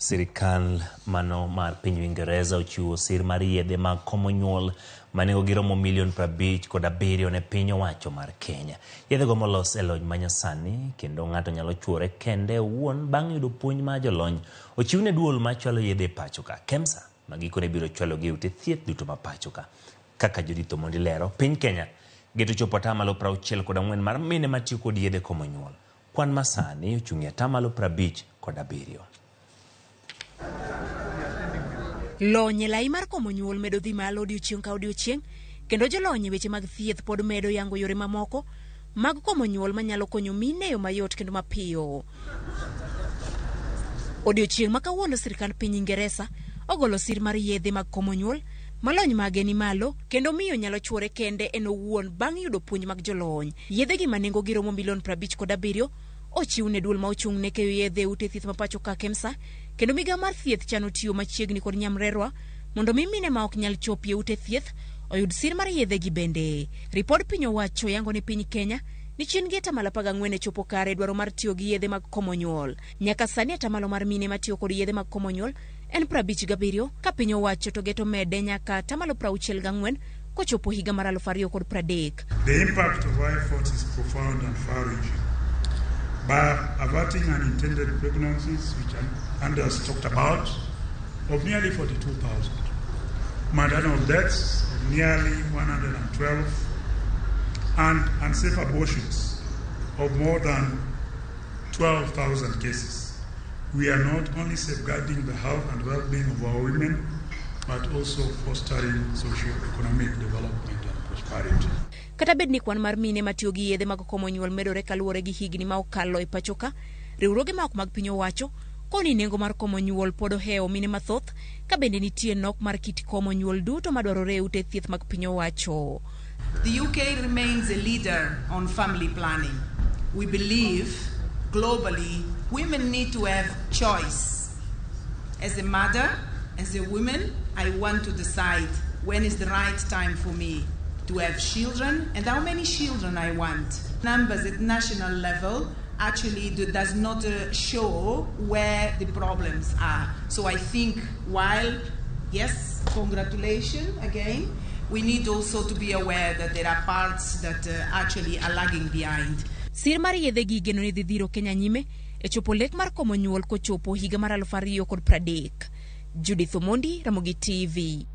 Sirikal mano mar piny Uingereza ochiwo sir mar yedhe mag komo nyuol manengogi romo $50,7 ne piny owacho mar Kenya. Yedhe go molos e lony manyasani kendo ng'ato nyalo chuore kende owuon bang' yudo puonj mar jolony. Ochiwne duol machwalo yedhe pacho ka KEMSA magikone biro chwalo gi ute thieth duto ma pacho ka. Kaka Judith Omondi lero, piny Kenya geto chopo 64% mar mine matiyo kod yedhe komo nyuol. Kwan masani ochung'e 57%. Lony lai mar komo nyuol medo dhi malo odiochieng' ka odiochieng' kendo jolony e weche mag thieth pod medo yango yore mamoko mag komo nyuol manyalo konyo mine e yo mayot kendo mapiyo. Odiochieng' ma kawuono sirikal piny Ingereza ogolo sir mar yedhe mag komo nyuol malony mage ni malo kendo miyo nyalo chuore kende en owuon bang' yudo puonj mag jolony. Yedhe gi manengogi romo $57,000 ochiwne duol ma ochung'ne keyo yedhe ute thieth ma pacho ka KEMSA kendo migawo mar thieth chano tiyo machiegni kod nyamrerwa mondo mine ma ok nyal chopie ute thieth oyud sir mar yedhe gi bende. Ripod piny owacho yango ni piny Kenya ni chien gi 14% chopo kare dwaro mar tiyo gi yedhe mag komo nyuol. Nyaka sani atamalo mar mine matiyo kod yedhe mag komo nyuol en 57 ka piny owacho to geto mede nyaka 64% kochopo higa mar 2030. The impact of high force is profound and far-reaching. By averting unintended pregnancies, which Anders talked about, of nearly 42,000, maternal deaths of nearly 112, and unsafe abortions of more than 12,000 cases. We are not only safeguarding the health and well-being of our women, but also fostering socio-economic development and prosperity. Kata bed ni kwan mar mine matiyo gi yedhe mag komo nyuol medore kaluwore gi higni ma okalo e pacho ka, riwruoge ma ok mag piny owacho koni nengo mar komo nyuol pod ohewo mine mathoth ka bende nitie nok mar kit komo nyuol duto madwarore e ute thieth mag piny owacho. The UK remains a leader on family planning. We believe globally women need to have choice. As a mother, as a woman, I want to decide when is the right time for me to have children and how many children I want. Numbers at national level actually does not show where the problems are. So I think while, yes, congratulations again, we need also to be aware that there are parts that actually are lagging behind. Sir mar yedhe gi geno ni dhiro Kenya nyime e chopo lek mar komo nyuol kochopo higa mar 2030. Judith Omondi, Ramogi TV.